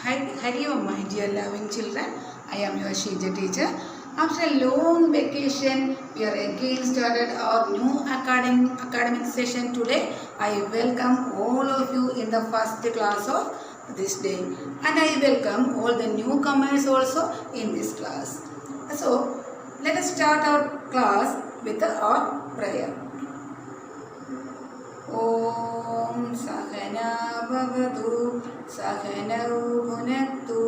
Hari Om, my dear loving children. I am your Sheeta teacher. After a long vacation, we are again started our new academic session today. I welcome all of you in the first class of this day, and I welcome all the newcomers also in this class. So, let us start our class with our prayer. Om Sahana Bhavatu Sahanau Bhunaktu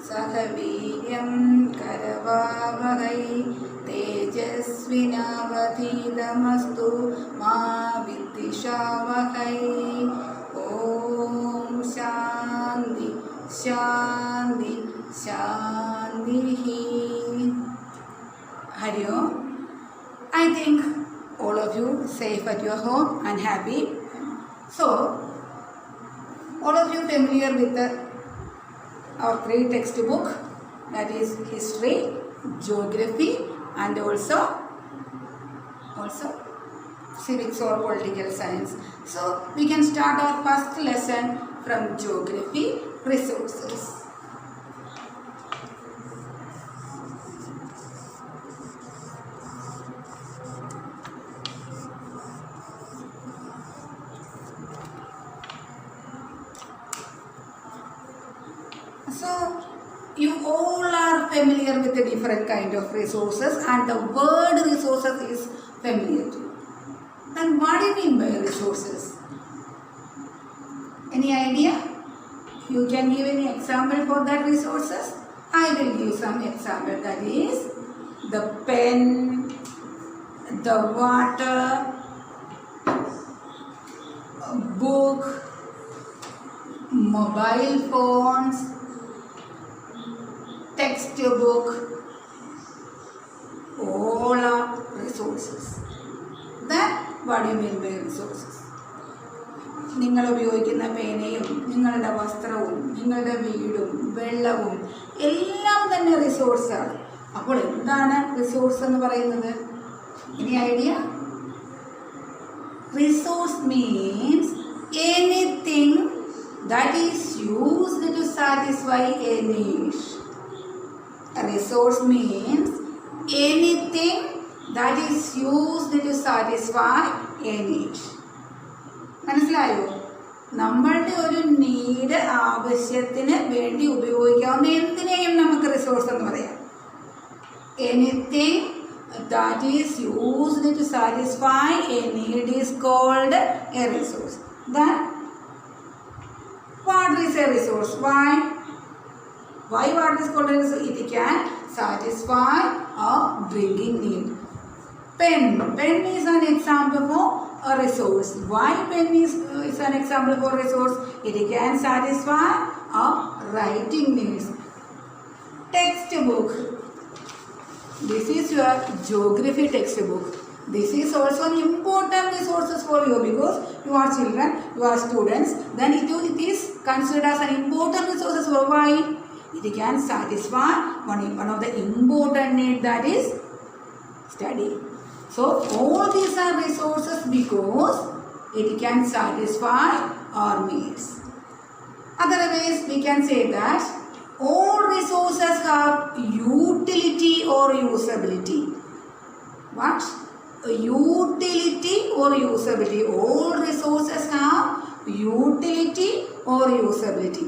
Sahaviryam Karavavahai Tejasvinavadhidamastu Ma Vidishavahai. Om Shanti Shanti Shanti. Hari Om. I think all of you safe at your home and happy. So, all of you familiar with our three textbook, that is history, geography, and also civics or political science. So, we can start our first lesson from geography, resources. So, you all are familiar with the different kind of resources, and the word resources is familiar to you. Then what do you mean by resources? Any idea? You can give any example for that resources? I will give some example, that is the pen, the water, book, mobile phones, textbook, all are resources. Then what do you mean by resources? നിങ്ങൾ ഉപയോഗിക്കുന്ന പേനയും നിങ്ങളുടെ വസ്ത്രവും നിങ്ങളുടെ വീടും വെള്ളവും എല്ലാം തന്നെ റിസോഴ്സാണ്. അപ്പോൾ എന്താണ് റിസോഴ്സ് എന്ന് പറയുന്നത്? Any idea? Resource means anything that is used to satisfy a need. A resource means anything that is used to satisfy a need. മനസ്സിലായോ? നമ്മളുടെ ഒരു നീഡ്, ആവശ്യത്തിന് വേണ്ടി ഉപയോഗിക്കാവുന്ന എന്തിനേയും നമുക്ക് റിസോഴ്സ് എന്ന് പറയാം. Anything that is used to satisfy a need is called a resource. Then what is a resource? Why water is called a resource? It can satisfy a drinking need. Pen is an example for a resource. Why pen is an example for resource? It can satisfy a writing needs. Textbook. This is your geography textbook. This is also an important resources for you because you are children, you are students. Then it is considered as an important resources for why? It can satisfy one of the important needs, that is study. So all these are resources because it can satisfy our needs. Otherwise we can say that all resources have utility or usability. What? Utility or usability. All resources have utility or usability.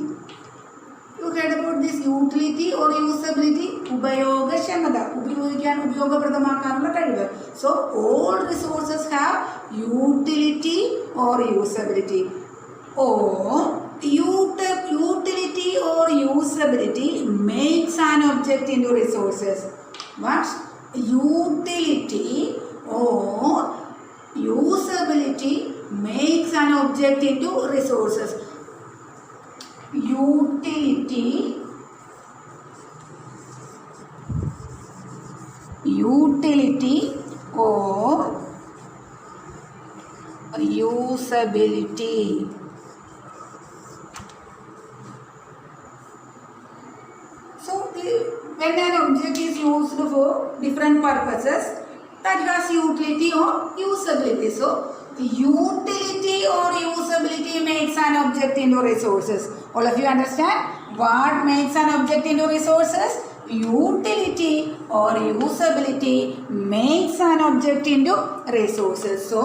You heard about this utility or usability? ഉപയോഗക്ഷമത, ഉപയോഗിക്കാൻ ഉപയോഗപ്രദമാക്കാനുള്ള കഴിവ്. So all resources have utility or usability. Or utility or usability makes an object into resources. What? Utility or usability makes an object into resources. Utility or usability. So when an object is used for different purposes, that has utility or usability. So utility or usability makes an object into resources. All of you understand what makes an object into resources? Utility or usability makes an object into resources. So,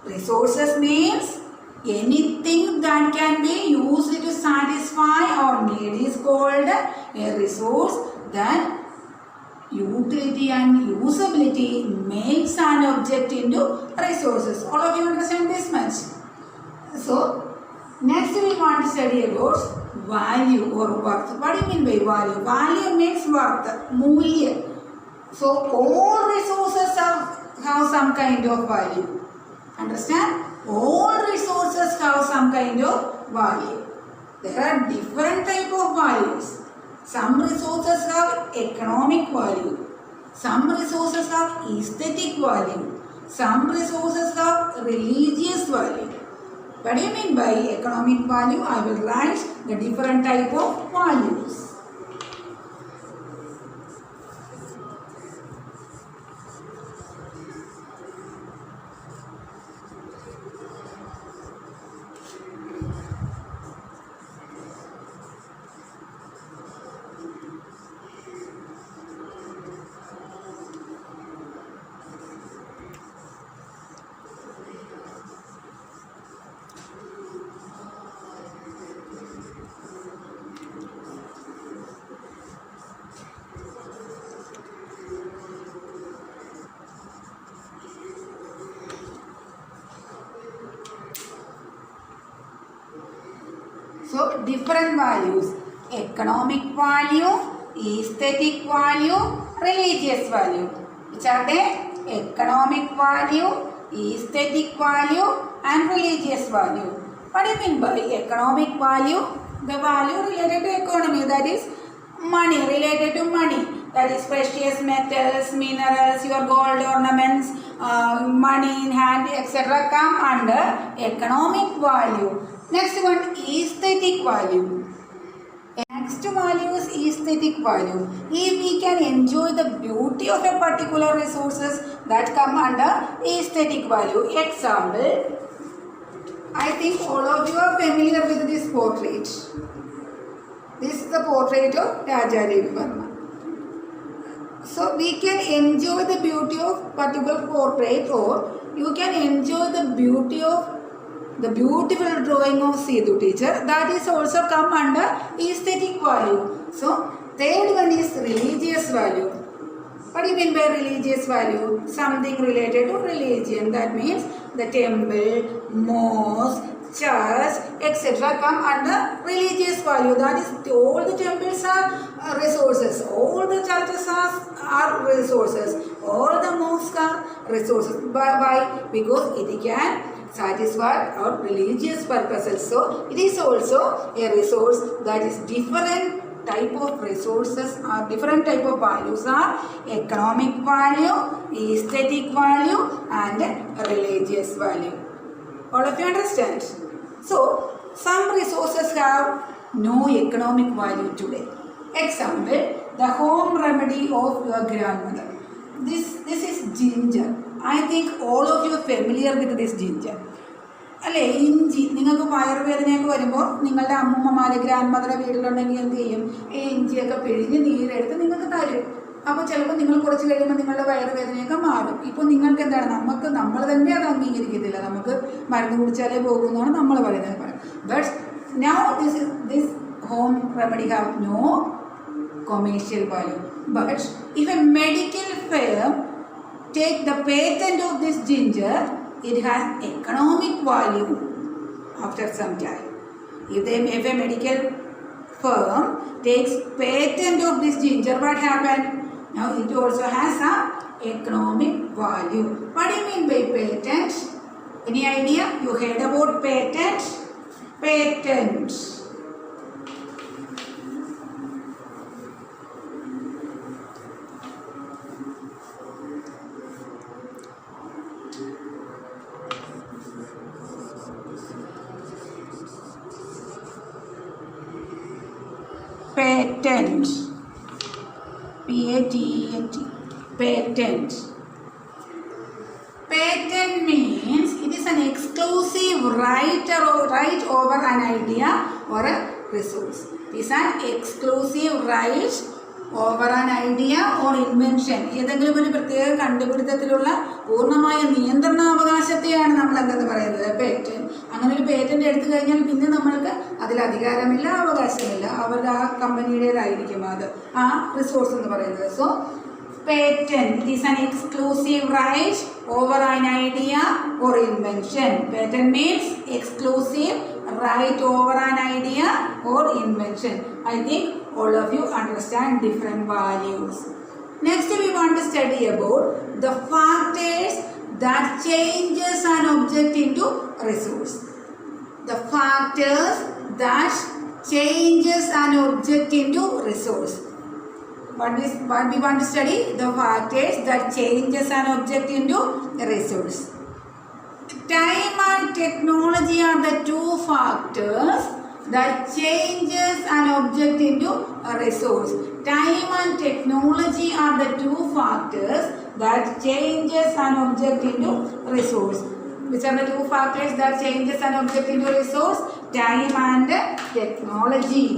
resources means anything that can be used to satisfy our need is called a resource. Then utility and usability makes an object into resources. All of you understand this much? So, next we want to study about value or worth. What do you mean by value? Value means worth, mulya. So, all resources have some kind of value. Understand? All resources have some kind of value. There are different type of values. Some resources have economic value. Some resources have aesthetic value. Some resources have religious value. What do you mean by economic value? I will write the different type of values. So, different values: economic value, aesthetic value, religious value. Which are they? Economic value, aesthetic value and religious value. What do you mean by economic value? The value related to economy, that is money, related to money. That is precious metals, minerals, your gold ornaments, money in hand, etc. come under economic value. Next one, aesthetic value. Next value is aesthetic value. If we can enjoy the beauty of a particular resources, that come under aesthetic value. Example, I think all of you are familiar with this portrait. This is the portrait of Raja Ravi Verma. So we can enjoy the beauty of particular portrait, or you can enjoy the beauty of the beautiful drawing of Sidhu teacher. That is also come under aesthetic value. So third one is religious value. What do you mean by religious value? Something related to religion. That means the temple, mosque, church, etc. come under religious value. That is, all the temples are resources. All the churches are resources. All the mosques are resources. Why? Because it can satisfy our religious purposes. So it is also a resource. That is, different type of resources or different type of values are economic value, aesthetic value and religious value. All of you understand? So some resources have no economic value today. Example, the home remedy of your grandmother. This is ginger. I think all of you are familiar with this ginger. അല്ലേ, ഇഞ്ചി. നിങ്ങൾക്ക് വയറുവേദനയൊക്കെ വരുമ്പോൾ നിങ്ങളുടെ അമ്മൂമ്മമാരെ grand മദറെ വീട്ടിലുണ്ടെങ്കിൽ എന്ത് ചെയ്യും? ഈ ഇഞ്ചിയൊക്കെ പിഴിഞ്ഞ് നീരെടുത്ത് നിങ്ങൾക്ക് തരും. അപ്പോൾ ചിലപ്പോൾ നിങ്ങൾ കുറച്ച് കഴിയുമ്പോൾ നിങ്ങളുടെ വയറുവേദനയൊക്കെ മാറും. ഇപ്പോൾ നിങ്ങൾക്ക് എന്താണ്, നമ്മൾ തന്നെ അത് അംഗീകരിക്കത്തില്ല. നമുക്ക് മരുന്ന് കുടിച്ചാലേ പോകുമെന്നാണ് നമ്മൾ പറയുന്നത്. But now this home remedy have no commercial value. But if a medical firm take the patent of this ginger, it has economic value after some time. If a medical firm takes patent of this ginger, what happened? Now it also has some economic value. What do you mean by patent? Any idea? You heard about patent? Patent. Patent. P-A-T-E-N-T. Patent. Patent means it is an exclusive right over an idea or a resource. It is an exclusive right over an idea or invention. ഏതെങ്കിലും ഒരു പ്രത്യേക കണ്ടുപിടുത്തത്തിലുള്ള പൂർണ്ണമായ നിയന്ത്രണാവകാശത്തെയാണ് നമ്മൾ എന്തെന്ന് പറയുന്നത്, patent. അങ്ങനെ ഒരു patent എടുത്തു കഴിഞ്ഞാൽ പിന്നെ നമ്മൾക്ക് അതിൽ അധികാരമില്ല, അവകാശമില്ല, അവരുടെ ആ കമ്പനിയുടേതായിരിക്കും അത് ആ റിസോഴ്സ് എന്ന് പറയുന്നത്. So patent, it is an exclusive right over an idea or invention. Patent means exclusive right over an idea or invention. I think all of you understand different values. Next we want to study about the factors that changes an object into resource. The factors that changes an object into resource. What we want to study? The factors that changes an object into a resource. Time and technology are the two factors that changes an object into a resource. Time and technology are the two factors that changes an object into resource. Which are the two factors that changes an object into resource? Time and technology.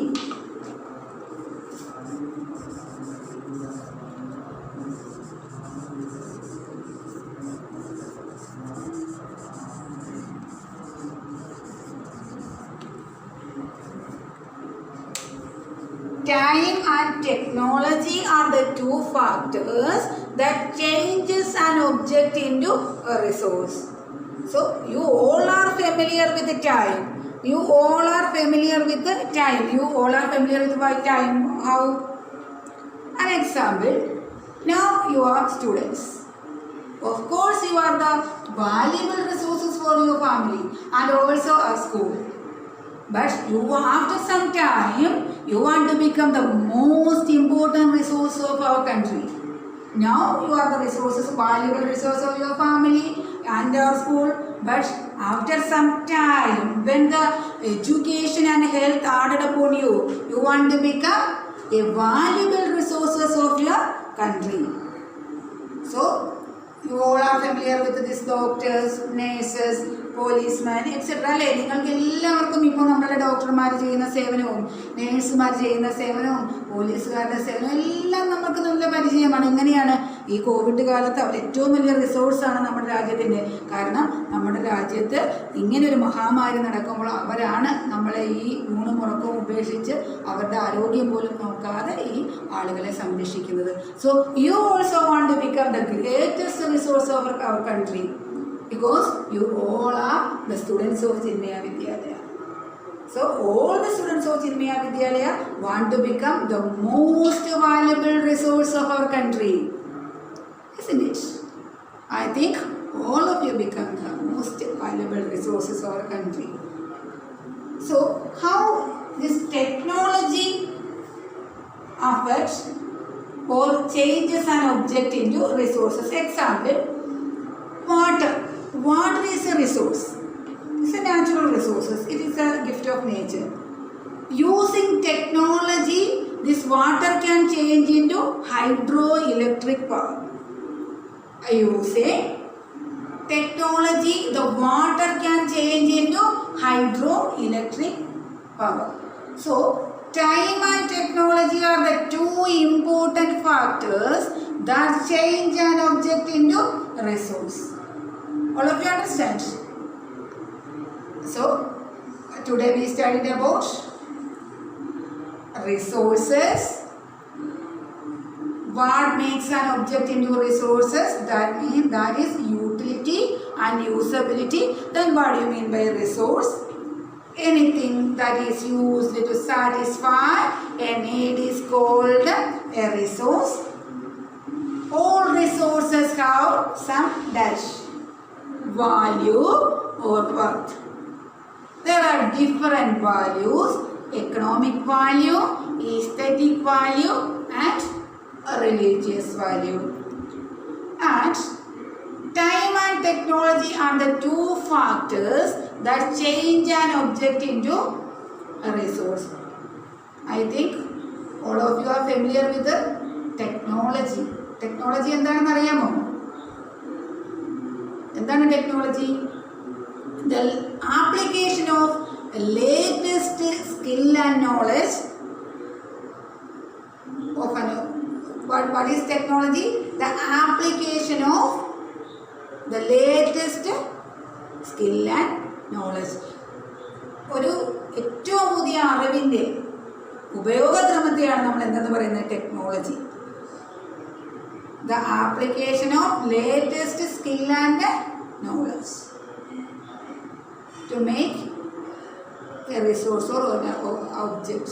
Time and technology are the two factors that changes an object into a resource. So you all are familiar with the time. You all are familiar with the time. You all are familiar with the time. How? An example. Now you are students. Of course you are the valuable resources for your family and also a school. But you after some time you want to become the most important resource of our country. Now you are the resources, valuable resource of your family and your school. But after some time, when the education and health added upon you, you want to become a valuable resources of your country. So you all are familiar with these doctors, nurses, policeman etcetera അല്ലേ? നിങ്ങൾക്ക് എല്ലാവർക്കും ഇപ്പോൾ നമ്മുടെ ഡോക്ടർമാർ ചെയ്യുന്ന സേവനവും നേഴ്സുമാർ ചെയ്യുന്ന സേവനവും പോലീസുകാരുടെ സേവനവും എല്ലാം നമുക്ക് നല്ല പരിചയമാണ്. എങ്ങനെയാണ് ഈ കോവിഡ് കാലത്ത് അവർ ഏറ്റവും വലിയ റിസോഴ്സാണ് നമ്മുടെ രാജ്യത്തിൻ്റെ. കാരണം നമ്മുടെ രാജ്യത്ത് ഇങ്ങനൊരു മഹാമാരി നടക്കുമ്പോൾ അവരാണ് നമ്മളെ ഈ ഊണും ഉറക്കവും ഉപേക്ഷിച്ച് അവരുടെ ആരോഗ്യം പോലും നോക്കാതെ ഈ ആളുകളെ സംരക്ഷിക്കുന്നത്. So you also want to become the greatest resource of our country. Because you all are the students of Chinmaya Vidyalaya. So all the students of Chinmaya Vidyalaya want to become the most valuable resource of our country. Isn't it? I think all of you become the most valuable resources of our country. So how this technology affects or changes an object into resources? Example, water. Water is a resource. It's a natural resource. It is a gift of nature. Using technology, this water can change into hydroelectric power. Using technology, the water can change into hydroelectric power. So, time and technology are the two important factors that change an object into a resource. All of you understand? So, today we studied about resources. What makes an object into resources? That means that is utility and usability. Then what do you mean by resource? Anything that is used to satisfy a need is called a resource. All resources have some dash, value or worth. There are different values: economic value, aesthetic value and a religious value. And time and technology are the two factors that change an object into a resource. I think all of you are familiar with the technology. Technology എന്താണെന്ന് അറിയാമോ? എന്താണ് technology? The application of the latest skill and knowledge of what is technology? The application of the latest skill and knowledge. ഒരു ഏറ്റവും പുതിയ അറിവിൻ്റെ ഉപയോഗക്രമത്തെയാണ് നമ്മൾ എന്തെന്ന് പറയുന്നത്? Technology. The application of latest skill and knowledge to make a resource or an object,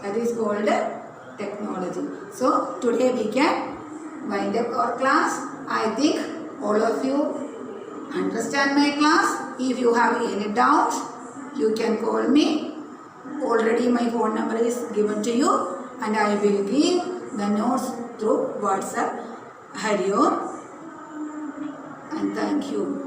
that is called technology. So today we can wind up our class. I think all of you understand my class. If you have any doubts, you can call me. Already my phone number is given to you, and I will give the notes through WhatsApp. Hari Om, and thank you.